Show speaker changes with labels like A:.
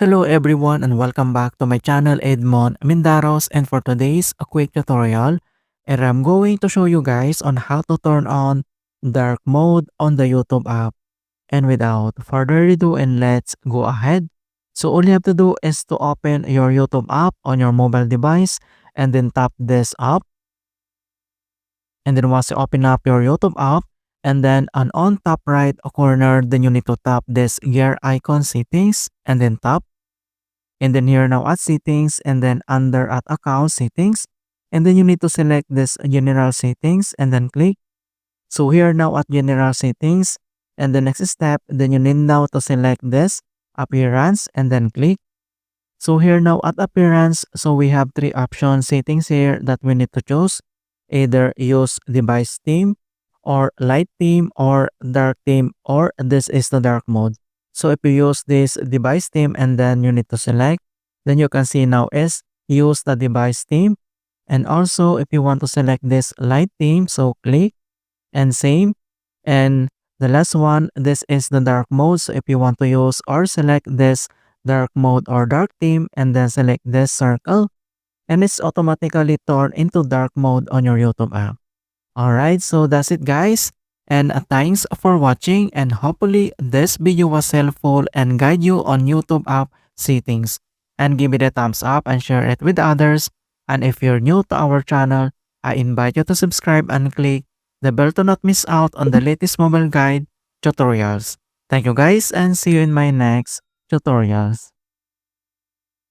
A: Hello everyone and welcome back to my channel Edmund Mindaros, and for today's a quick tutorial, and I'm going to show you guys on how to turn on dark mode on the YouTube app. And without further ado, and let's go ahead. So all you have to do is to open your YouTube app on your mobile device and then tap this up. And then once you open up your YouTube app, and then on top right corner, then you need to tap this gear icon settings and then tap. And then here now at settings, and then under at account settings, and then you need to select this general settings and then click. So here now at general settings, and the next step, then you need now to select this appearance and then click. So here now at appearance, so we have three option settings here that we need to choose. Either use device theme or light theme or dark theme, or this is the dark mode. So if you use this device theme and then you need to select, then you can see now is use the device theme. And also if you want to select this light theme, so click and same. And the last one, this is the dark mode. So if you want to use or select this dark mode or dark theme and then select this circle, and it's automatically turned into dark mode on your YouTube app. Alright, so that's it guys. And thanks for watching, and hopefully this video was helpful and guide you on YouTube app settings. And give it a thumbs up and share it with others. And if you're new to our channel, I invite you to subscribe and click the bell to not miss out on the latest mobile guide tutorials. Thank you guys, and see you in my next tutorials.